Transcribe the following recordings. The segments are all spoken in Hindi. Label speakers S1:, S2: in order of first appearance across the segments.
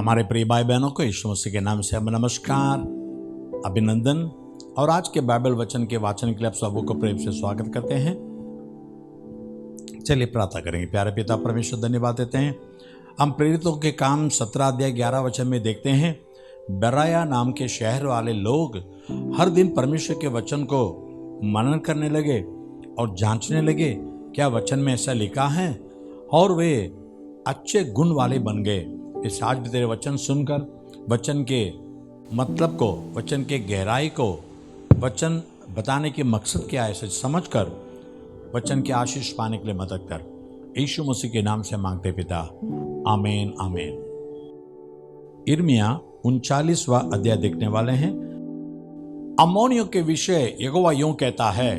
S1: हमारे प्रिय भाई बहनों को यीशु मसीह के नाम से हम नमस्कार, अभिनंदन और आज के बाइबल वचन के वाचन के लिए आप सबों को प्रेम से स्वागत करते हैं। चलिए प्रार्थना करेंगे। प्यारे पिता परमेश्वर, धन्यवाद देते हैं। हम प्रेरितों के काम 17 अध्याय 11 वचन में देखते हैं, बेराया नाम के शहर वाले लोग हर दिन परमेश्वर के वचन को मनन करने लगे और जांचने लगे क्या वचन में ऐसा लिखा है, और वे अच्छे गुण वाले बन गए। इस आज भी तेरे वचन सुनकर वचन के मतलब को, वचन के गहराई को, वचन बताने के मकसद क्या है समझकर वचन की आशीष पाने के लिए मदद कर। यीशु मसीह के नाम से मांगते पिता, आमीन आमीन। यिर्मयाह 39वां अध्याय देखने वाले हैं। अम्मोनियों के विषय यहोवा यूं कहता है,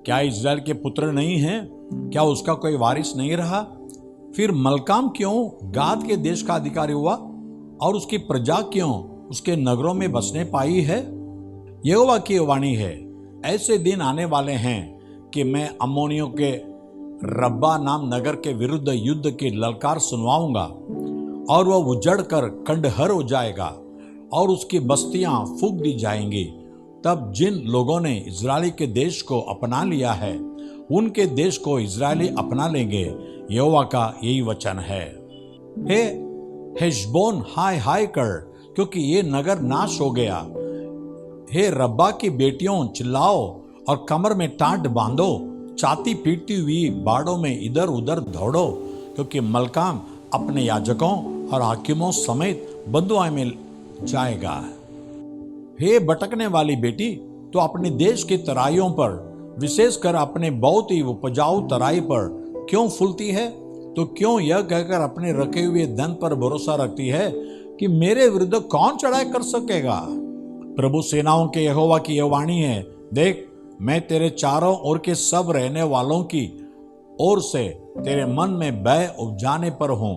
S1: क्या इस्राएल के पुत्र नहीं हैं? क्या उसका कोई वारिस नहीं रहा? फिर मलकाम क्यों गाद के देश का अधिकारी हुआ और उसकी प्रजा क्यों उसके नगरों में बसने पाई है? यहोवा की वाणी है, ऐसे दिन आने वाले हैं कि मैं अम्मोनियों के रब्बा नाम नगर के विरुद्ध युद्ध की ललकार सुनवाऊंगा और वह उजड़ कर खंडहर हो जाएगा और उसकी बस्तियां फूंक दी जाएंगी। तब जिन लोगों ने इजरायली के देश को अपना लिया है उनके देश को इजरायली अपना लेंगे। यहोवा का यही वचन है। हे हेशबोन, हाय हाय कर, क्योंकि ये नगर नाश हो गया। हे रब्बा की बेटियों, चिल्लाओ और कमर में टाट बांधो, छाती पीटती हुई बाड़ों में इधर उधर दौड़ो, क्योंकि मलकाम अपने याजकों और हाकिमों समेत बंधुआई में जाएगा। हे भटकने वाली बेटी, तो अपने देश की तराइयों पर, विशेषकर अपने बहुत ही उपजाऊ तराई पर क्यों फूलती है? तो क्यों यह कहकर अपने रखे हुए धन पर भरोसा रखती है कि मेरे विरुद्ध कौन चढ़ाई कर सकेगा? प्रभु सेनाओं के यहोवा की यह वाणी है, देख, मैं तेरे चारों ओर के सब रहने वालों की ओर से तेरे मन में भय उपजाने पर हूं,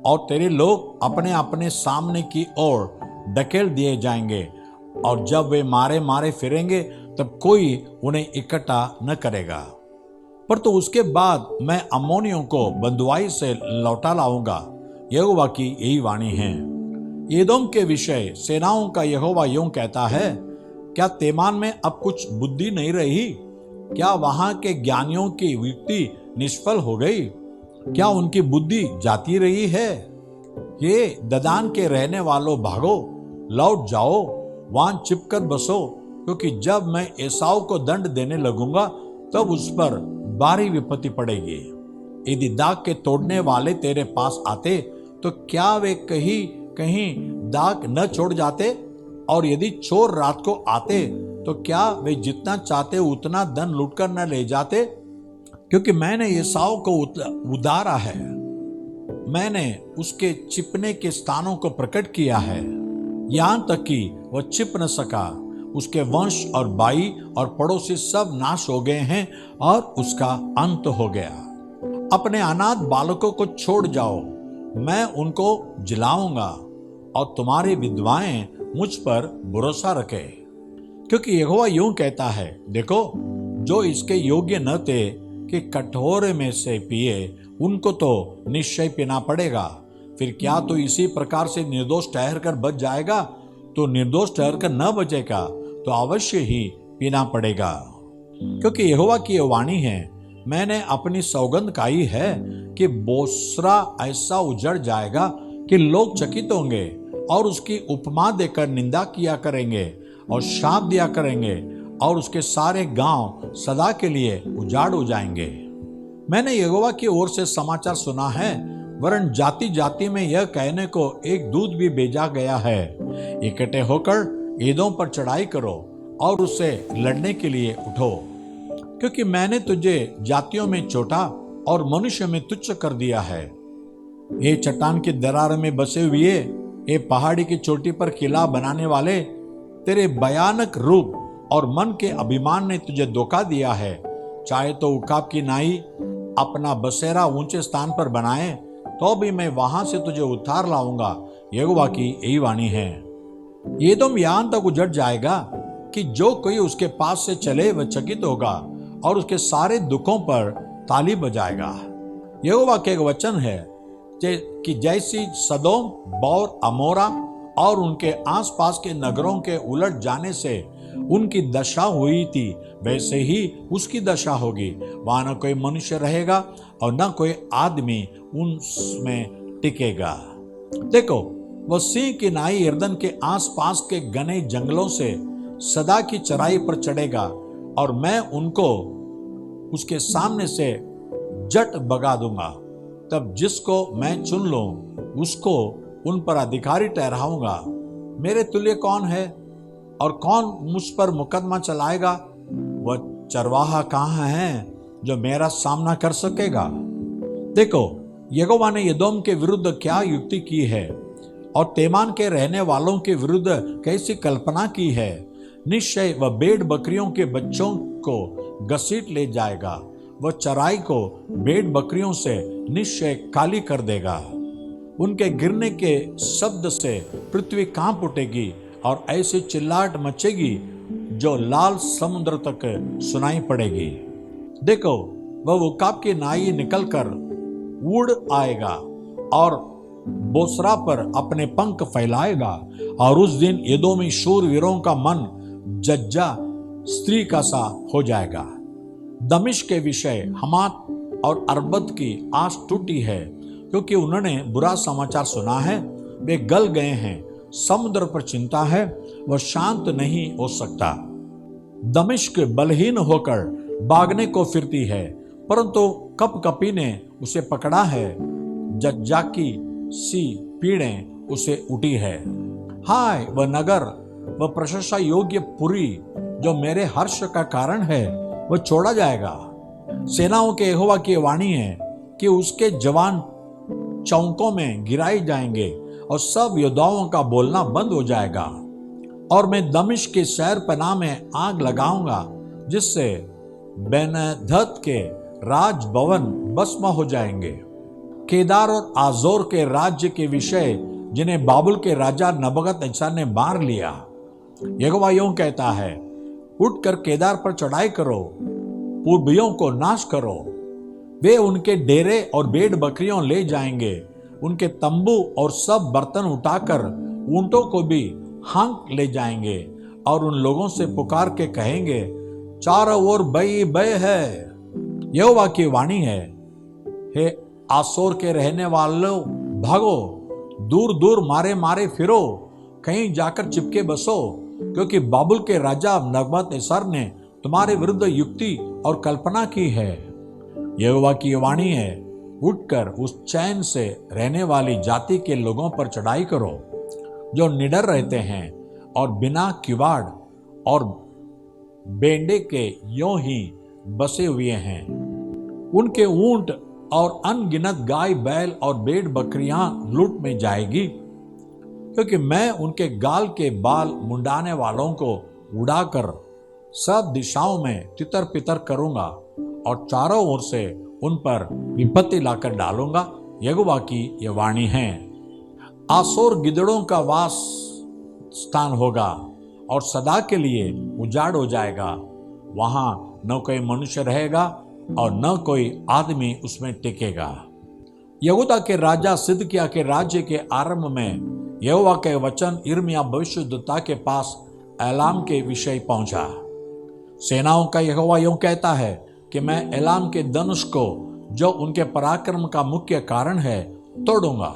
S1: और तेरे लोग अपने अपने सामने की ओर ढकेल दिए जाएंगे, और जब वे मारे मारे फिरेंगे तब कोई उन्हें इकट्ठा न करेगा। पर तो उसके बाद मैं अम्मोनियों को बंधुआई से लौटा लाऊंगा। यहोवा की यही वाणी है। एदोम के विषय सेनाओं का यहोवा यूं कहता है, क्या तेमान में अब कुछ बुद्धि नहीं रही? क्या वहां के ज्ञानियों की युक्ति निष्फल हो गई? क्या उनकी बुद्धि जाती रही है? ये ददान के रहने वालों, भागो, लौट जाओ, वहां चिपकर बसो, क्योंकि जब मैं एसाव को दंड देने लगूंगा तब उस पर भारी विपत्ति पड़ेगी। यदि दाग के तोड़ने वाले तेरे पास आते तो क्या वे कहीं कहीं दाग न छोड़ जाते? और यदि चोर रात को आते तो क्या वे जितना चाहते उतना धन लूटकर न ले जाते? क्योंकि मैंने एसाव को उधारा है, मैंने उसके छिपने के स्थानों को प्रकट किया है, यहां तक कि वह छिप न सका। उसके वंश और भाई और पड़ोसी सब नाश हो गए हैं और उसका अंत हो गया। अपने अनाथ बालकों को छोड़ जाओ, मैं उनको जिलाऊंगा, और तुम्हारी विधवाएं मुझ पर भरोसा रखे। क्योंकि यहोवा यूं कहता है, देखो, जो इसके योग्य न थे कि कटोरे में से पिए, उनको तो निश्चय पीना पड़ेगा। फिर क्या तो इसी प्रकार से निर्दोष ठहर कर बच जाएगा? तो निर्दोष ठहर कर न बचेगा तो अवश्य ही पीना पड़ेगा। क्योंकि यहोवा की यह वाणी है, मैंने अपनी सौगंध खाई है कि बोस्रा ऐसा उजड़ जाएगा कि लोग चकित होंगे और उसकी उपमा देकर निंदा किया करेंगे और शाप दिया करेंगे, और उसके सारे गांव सदा के लिए उजाड़ हो जाएंगे। मैंने यहोवा की ओर से समाचार सुना है, वरन जाति जाति में यह कहने को एक दूत भी भेजा गया है, इकट्ठे होकर एदोम पर चढ़ाई करो और उससे लड़ने के लिए उठो, क्योंकि मैंने तुझे जातियों में चोटा और मनुष्य में तुच्छ कर दिया है। ये चट्टान की दरार में बसे हुए, ये पहाड़ी की चोटी पर किला बनाने वाले, तेरे भयानक रूप और मन के अभिमान ने तुझे धोखा दिया है। चाहे तो उकाब की नाई अपना बसेरा ऊंचे स्थान पर बनाए, तो भी मैं वहां से तुझे उतार लाऊंगा। यहोवा की यही वाणी है। एदोम यहां तक उजड़ जाएगा कि जो कोई उसके पास से चले वह चकित होगा और उसके सारे दुखों पर ताली बजाएगा। यहोवा का एक वचन है, कि जैसी सदोम, बौर, अमोरा और उनके आसपास के नगरों के उलट जाने से उनकी दशा हुई थी, वैसे ही उसकी दशा होगी। वहां न कोई मनुष्य रहेगा और न कोई आदमी उनमें टिकेगा। देखो, वह सिंह की नाई यरदन के आसपास के घने जंगलों से सदा की चराई पर चढ़ेगा और मैं उनको उसके सामने से जट भगा दूंगा। तब जिसको मैं चुन लूं उसको उन पर अधिकारी ठहराऊंगा। मेरे तुल्य कौन है और कौन मुझ पर मुकदमा चलाएगा? वह चरवाहा कहाँ है जो मेरा सामना कर सकेगा? देखो, यहोवा ने एदोम के विरुद्ध क्या युक्ति की है और तेमान के रहने वालों के विरुद्ध कैसी कल्पना की है। निश्चय वह भेड़ बकरियों के बच्चों को घसीट ले जाएगा, वह चराई को भेड़ बकरियों से निश्चय खाली कर देगा। उनके गिरने के शब्द से पृथ्वी कांप उठेगी और ऐसी चिल्लाहट मचेगी जो लाल समुद्र तक सुनाई पड़ेगी। देखो, वह उकाब की नाई निकलकर उड़ आएगा और बोसरा पर अपने पंख फैलाएगा और उस दिन एदोमी शूरवीरों का मन जज्जा स्त्री का सा हो जाएगा। दमिश्क के विषय हमात और अरबद की आस टूटी है, क्योंकि उन्होंने बुरा समाचार सुना है, वे गल गए हैं। समुद्र पर चिंता है, वह शांत नहीं हो सकता। दमिश्क बलहीन होकर भागने को फिरती है, परंतु कपकपी ने उसे पकड़ा है। जज्जा की सी पीड़ें उसे उठी है। हाय, वह नगर, वह प्रशंसा योग्य पुरी जो मेरे हर्ष का कारण है, वह छोड़ा जाएगा। सेनाओं के यहोवा की वाणी है कि उसके जवान चौकों में गिराए जाएंगे और सब योद्धाओं का बोलना बंद हो जाएगा। और मैं दमिश्क के शहर पनाह में आग लगाऊंगा, जिससे बेनहदद के राजभवन भस्म हो जाएंगे। केदार और आजोर के राज्य के विषय जिन्हें बाबुल के राजा नबूकदनेस्सर ने मार लिया, यहोवा यूं कहता है, उठकर केदार पर चढ़ाई करो, पूर्वियों को नाश करो। वे उनके डेरे और भेड़ बकरियों ले जाएंगे, उनके तंबू और सब बर्तन उठाकर ऊंटों को भी हाँक ले जाएंगे और उन लोगों से पुकार के कहेंगे, चारों ओर भय भय है। यहोवा की वाणी है, हे आसोर के रहने वालों, भागो, दूर दूर मारे मारे फिरो, कहीं जाकर चिपके बसो, क्योंकि बाबुल के राजा नबूकदनेस्सर ने तुम्हारे विरुद्ध युक्ति और कल्पना की है। यहोवा की वाणी है, उठकर उस चैन से रहने वाली जाति के लोगों पर चढ़ाई करो, जो निडर रहते हैं और बिना किवाड़ और बेंडे के यों ही बसे हुए हैं। उनके ऊंट और अनगिनत गाय बैल और भेड़ बकरियां लूट में जाएगी, क्योंकि मैं उनके गाल के बाल मुंडाने वालों को उड़ाकर सब दिशाओं में तितर पितर करूंगा और चारों ओर से उन पर विपत्ति लाकर डालूंगा। यहोवा की यह वाणी है। आसोर गिदड़ों का वास स्थान होगा और सदा के लिए उजाड़ हो जाएगा। वहां न कोई मनुष्य रहेगा और न कोई आदमी उसमें टिकेगा। यहूदा के राजा सिदकिय्याह के राज्य के आरंभ में यहोवा के वचन यिर्मयाह भविष्यद्वक्ता के पास एलाम के विषय पहुंचा। सेनाओं का यहोवा यूं कहता है कि मैं एलाम के धनुष को, जो उनके पराक्रम का मुख्य कारण है, तोड़ूंगा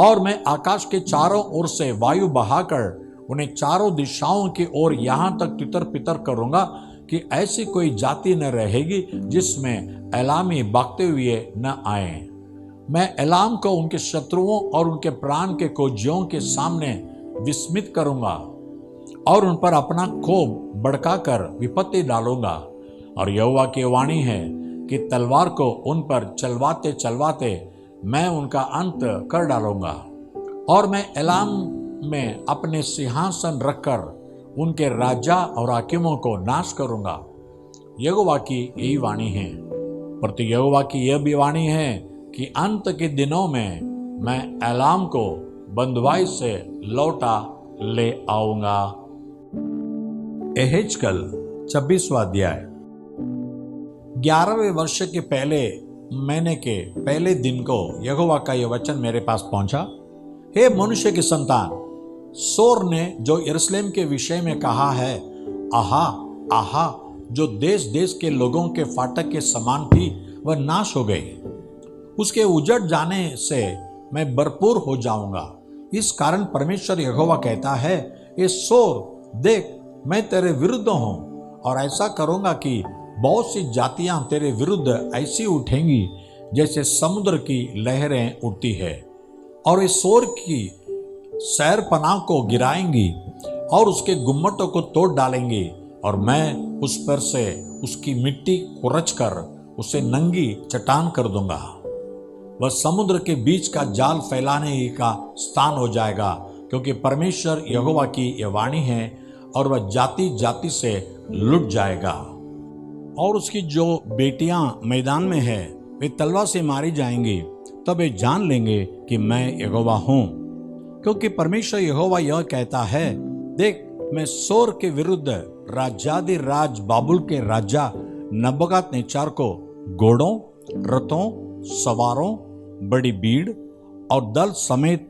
S1: और मैं आकाश के चारों ओर से वायु बहाकर उन्हें चारों दिशाओं की ओर यहां तक तितर पितर करूंगा कि ऐसी कोई जाति न रहेगी जिसमें एलामी भागते हुए न आए। मैं एलाम को उनके शत्रुओं और उनके प्राण के खोजियों के सामने विस्मित करूंगा और उन पर अपना कोप भड़काकर विपत्ति डालूंगा। और यहोवा की वाणी है कि तलवार को उन पर चलवाते चलवाते मैं उनका अंत कर डालूंगा और मैं एलाम में अपने सिंहासन रखकर उनके राजा और हाकिमों को नाश करूंगा। यहोवा की यही वाणी है। परंतु यहोवा की यह भी वाणी है कि अंत के दिनों में मैं एलाम को बंधुआई से लौटा ले आऊंगा। एहेजकल 26वां अध्याय। 11वें वर्ष के पहले महीने के पहले दिन को यहोवा का यह वचन मेरे पास पहुंचा। हे मनुष्य की संतान, सोर ने जो यरूशलेम के विषय में कहा है, आहा आहा, जो देश देश के लोगों के फाटक के समान थी वह नाश हो गई। उसके उजड़ जाने से मैं भरपूर हो जाऊंगा। इस कारण परमेश्वर यहोवा कहता है, ये सोर देख, मैं तेरे विरुद्ध हूं और ऐसा करूंगा कि बहुत सी जातियां तेरे विरुद्ध ऐसी उठेंगी जैसे समुद्र की लहरें उठती है, और इस सोर की सैर पनाह को गिराएंगी और उसके गुम्मटों को तोड़ डालेंगी, और मैं उस पर से उसकी मिट्टी कुरच कर उसे नंगी चट्टान कर दूंगा। वह समुद्र के बीच का जाल फैलाने ही का स्थान हो जाएगा, क्योंकि परमेश्वर यहोवा की यह वाणी है, और वह जाति जाति से लुट जाएगा। और उसकी जो बेटियां मैदान में है वे तलवार से मारी जाएंगी, तब वे जान लेंगे कि मैं यहोवा हूं। क्योंकि परमेश्वर यहोवा यह कहता है, देख, मैं सोर के विरुद्ध राजादि राज बाबुल के राजा नबूकदनेस्सर को घोड़ों, रथों, सवारों, बड़ी भीड़ और दल समेत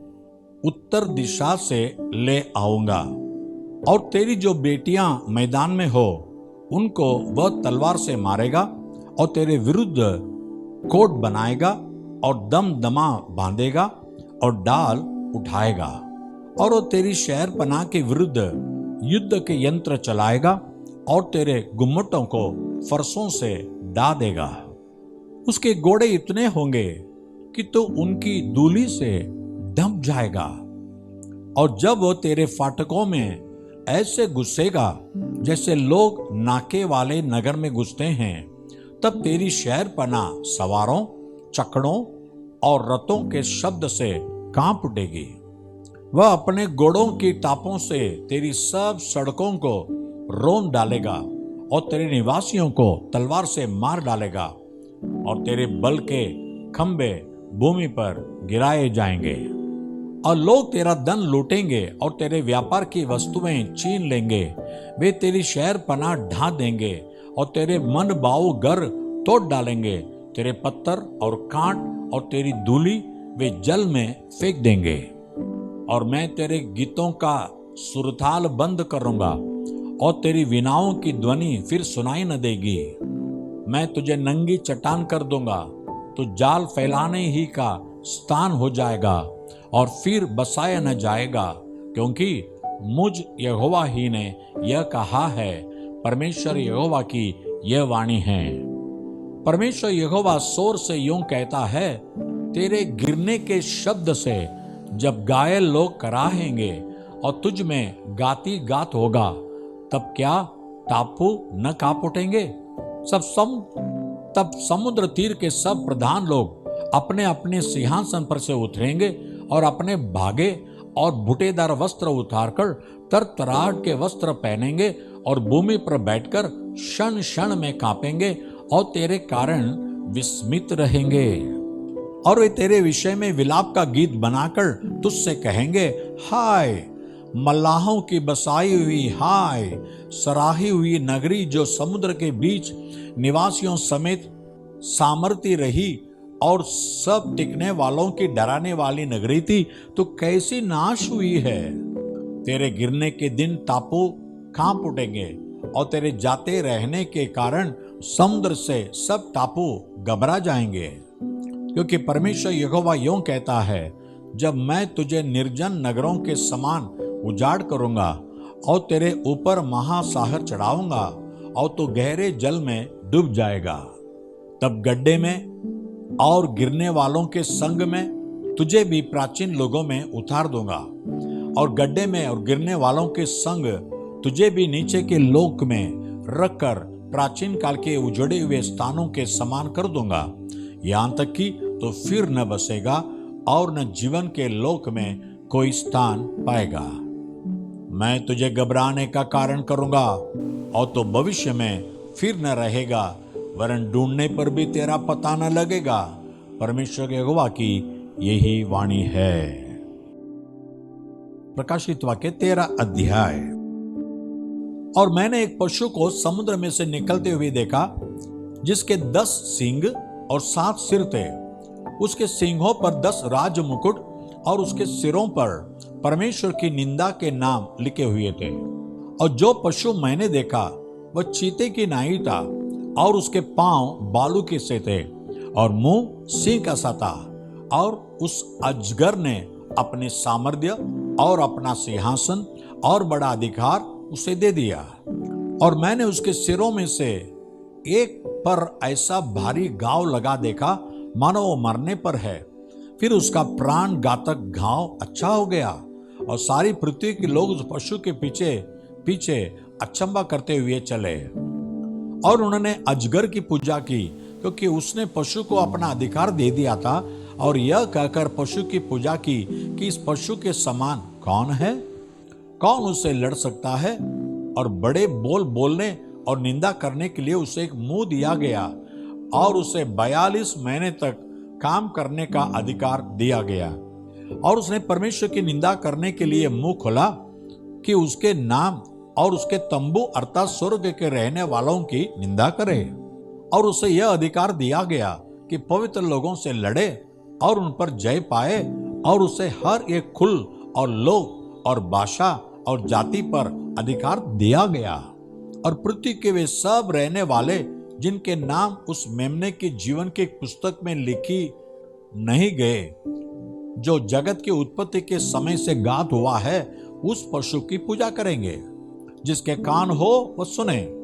S1: उत्तर दिशा से ले आऊंगा, और तेरी जो बेटियां मैदान में हो उनको वह तलवार से मारेगा, और तेरे विरुद्ध कोट बनाएगा और दमदमा बांधेगा और डाल उठाएगा, और वो तेरी शहर पनाह के विरुद्ध युद्ध के यंत्र चलाएगा और तेरे गुम्मटों को फरसों से ढा देगा। उसके घोड़े इतने होंगे कि तू उनकी धूलि से ढंप जाएगा, और जब वो तेरे फाटकों में ऐसे घुसेगा जैसे लोग नाके वाले नगर में घुसते हैं, तब तेरी शहर पनाह सवारों, चकड़ों और रथों के शब्द से कांप उठेगी। वह अपने घोड़ों की टापों से तेरी सब सड़कों को रोन डालेगा और तेरे निवासियों को तलवार से मार डालेगा, और तेरे बल के खंबे भूमि पर गिराए जाएंगे, और लोग तेरा धन लूटेंगे और तेरे व्यापार की वस्तुएं छीन लेंगे। वे तेरी शहर पनाह ढा देंगे और तेरे मन भाऊ घर तोड़ डालेंगे। तेरे पत्थर और कांट और तेरी धूलि वे जल में फेंक देंगे, और मैं तेरे गीतों का सुरताल बंद करूंगा और तेरी वीणाओं की ध्वनि फिर सुनाई न देगी। मैं तुझे नंगी चट्टान कर दूंगा, तो जाल फैलाने ही का स्थान हो जाएगा और फिर बसाया न जाएगा, क्योंकि मुझ यहोवा ही ने यह कहा है। परमेश्वर यहोवा की यह वाणी है। परमेश्वर यहोवा सोर से यूं कहता है, तेरे गिरने के शब्द से जब घायल लोग कराहेंगे और तुझ में गाती गात होगा, तब क्या टापू न कांप उठेंगे? तब समुद्र तीर के सब प्रधान लोग अपने अपने सिंहासन पर से उतरेंगे और अपने भागे और बूटेदार वस्त्र उतारकर तरतराहट के वस्त्र पहनेंगे और भूमि पर बैठकर क्षण क्षण में कांपेंगे और तेरे कारण विस्मित रहेंगे। और वे तेरे विषय में विलाप का गीत बनाकर तुझसे कहेंगे, हाय मल्लाहों की बसाई हुई, हाय सराही हुई नगरी, जो समुद्र के बीच निवासियों समेत सामर्थी रही और सब टिकने वालों की डराने वाली नगरी थी, तो कैसी नाश हुई है। तेरे गिरने के दिन टापू कांप उठेंगे और तेरे जाते रहने के कारण समुद्र से सब टापू घबरा जाएंगे। क्योंकि परमेश्वर यहोवा यूं कहता है, जब मैं तुझे निर्जन नगरों के समान उजाड़ करूंगा और तेरे ऊपर महासागर चढ़ाऊंगा और तू गहरे जल में डूब जाएगा, तब गड्ढे में और गिरने वालों के संग में तुझे भी प्राचीन लोगों में उतार दूंगा, और गड्ढे में और गिरने वालों के संग तुझे भी नीचे के लोक में रखकर प्राचीन काल के उजड़े हुए स्थानों के समान कर दूंगा, यहां तक कि तो फिर न बसेगा और न जीवन के लोक में कोई स्थान पाएगा। मैं तुझे घबराने का कारण करूंगा और तो भविष्य में फिर न रहेगा, वरन ढूंढने पर भी तेरा पता न लगेगा। परमेश्वर यहोवा की यही वाणी है। प्रकाशित वाक्य 13 अध्याय। और मैंने एक पशु को समुद्र में से निकलते हुए देखा, जिसके 10 सींग और 7 सिर थे। उसके सिंहों पर 10 राज मुकुट और उसके सिरों पर परमेश्वर की निंदा के नाम लिखे हुए थे। और जो पशु मैंने देखा वह चीते की नाई था और उसके पांव बालू के से थे और मुंह सिंह का सा था। और उस अजगर ने अपने सामर्थ्य और अपना सिंहासन और बड़ा अधिकार उसे दे दिया। और मैंने उसके सिरों में से एक पर ऐसा भारी घाव लगा देखा मानो वो मरने पर है। फिर उसका प्राण घातक घाव अच्छा हो गया और सारी पृथ्वी के लोग उस पशु के पीछे पीछे अचंभा करते हुए चले। और उन्होंने अजगर की पूजा की, क्योंकि उसने पशु को अपना अधिकार दे दिया था, और यह कहकर पशु की पूजा की कि इस पशु के समान कौन है, कौन उससे लड़ सकता है। और बड़े बोल बोलने और निंदा करने के लिए उसे एक मुंह दिया गया और उसे 42 महीने तक काम करने का अधिकार दिया गया। और उसने परमेश्वर की निंदा करने के लिए मुंह खोला कि उसके नाम और उसके तंबू अर्थात स्वर्ग के रहने वालों की निंदा करे। और उसे यह अधिकार दिया गया कि पवित्र लोगों से लड़े और उन पर जय पाए। और उसे हर एक कुल और लोग और भाषा और जाति पर अधिकार दिया गया। और पृथ्वी के वे सब रहने वाले जिनके नाम उस मेमने के जीवन की पुस्तक में लिखी नहीं गए, जो जगत की उत्पत्ति के समय से गात हुआ है, उस पशु की पूजा करेंगे। जिसके कान हो वह सुने।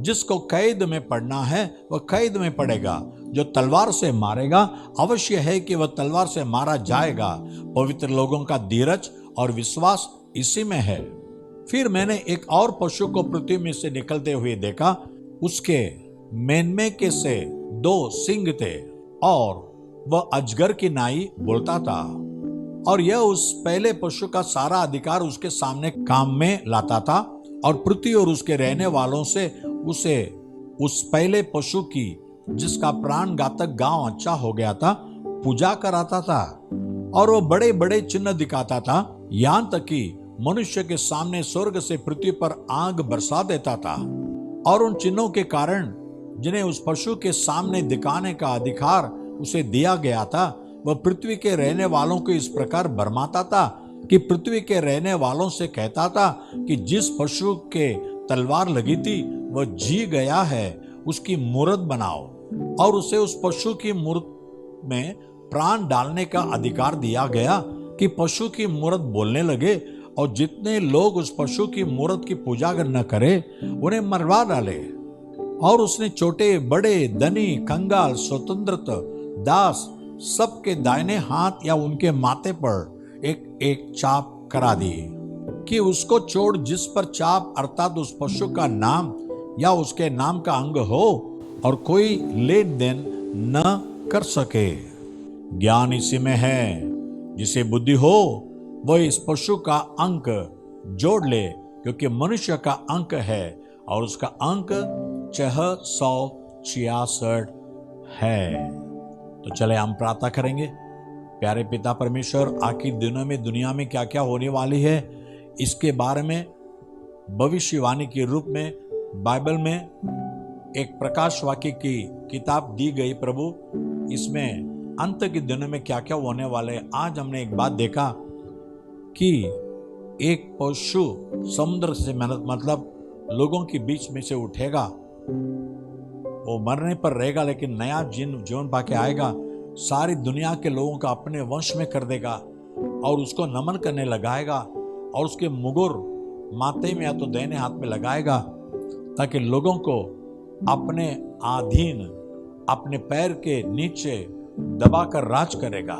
S1: जिसको कैद में पड़ना है वह कैद में पड़ेगा। जो तलवार से मारेगा अवश्य है कि वह तलवार से मारा जाएगा। पवित्र लोगों का धीरज और विश्वास इसी में है। फिर मैंने एक और पशु को पृथ्वी में से निकलते हुए देखा। उसके मेनमे के से 2 सिंग थे और वह अजगर की नाई बोलता था। और यह उस पहले पशु का सारा अधिकार उसके सामने काम में लाता था और पृथ्वी और उसके रहने वालों से उसे उस पहले पशु की, जिसका प्राण घातक घाव अच्छा हो गया था, पूजा कराता था। और वो बड़े बड़े चिन्ह दिखाता था, यहां तक कि मनुष्य के सामने स्वर्ग से पृथ्वी पर आग बरसा देता था। और उन चिन्हों के कारण जिन्हें उस पशु के सामने दिखाने का अधिकार उसे दिया गया था, वह पृथ्वी के रहने वालों को इस प्रकार भरमाता था कि पृथ्वी के रहने वालों से कहता था कि जिस पशु के तलवार लगी थी वह जी गया है, उसकी मूरत बनाओ। और उसे उस पशु की मूरत में प्राण डालने का अधिकार दिया गया कि पशु की मूरत बोलने लगे, और जितने लोग उस पशु की मूरत की पूजा न करें उन्हें मरवा डाले। और उसने छोटे बड़े धनी कंगाल स्वतंत्र दास सबके दाहिने हाथ या उनके माथे पर एक एक चाप करा दी कि उसको छोड़ जिस पर चाप अर्थात उस पशु का नाम या उसके नाम का अंग हो और कोई लेन देन न कर सके। ज्ञान इसी में है, जिसे बुद्धि हो वह इस पशु का अंक जोड़ ले, क्योंकि मनुष्य का अंक है और उसका अंक 666 है। तो चले हम प्रार्थना करेंगे। प्यारे पिता परमेश्वर, आखिरी दिनों में दुनिया में क्या क्या होने वाली है इसके बारे में भविष्यवाणी के रूप में बाइबल में एक प्रकाश वाक्य की किताब दी गई। प्रभु, इसमें अंत के दिनों में क्या क्या होने वाले हैं। आज हमने एक बात देखा कि एक पशु समुद्र से मतलब लोगों के बीच में से उठेगा, वो मरने पर रहेगा लेकिन नया जीवन पाके आएगा, सारी दुनिया के लोगों का अपने वंश में कर देगा और उसको नमन करने लगाएगा और उसके मुगुर माथे में या तो दाहिने हाथ में लगाएगा ताकि लोगों को अपने अधीन अपने पैर के नीचे दबाकर राज करेगा।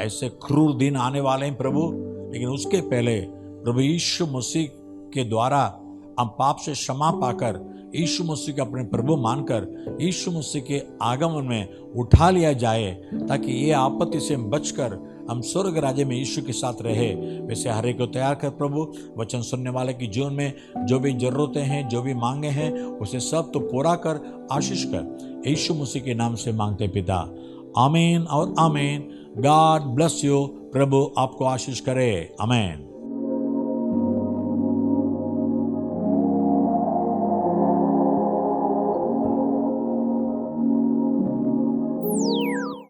S1: ऐसे क्रूर दिन आने वाले हैं प्रभु, लेकिन उसके पहले प्रभु यीशु मसीह के द्वारा हम पाप से क्षमा पाकर यीशु मसीह के अपने प्रभु मानकर यीशु मसीह के आगमन में उठा लिया जाए, ताकि ये आपत्ति से बचकर हम स्वर्ग राज्य में यीशु के साथ रहे। वैसे हर एक को तैयार कर प्रभु, वचन सुनने वाले की जीवन में जो भी जरूरतें हैं, जो भी मांगे हैं, उसे सब तो पूरा कर, आशीष कर। यीशु मसीह के नाम से मांगते पिता, आमीन और आमीन। God bless you. प्रभु आपको आशीष करे। आमीन।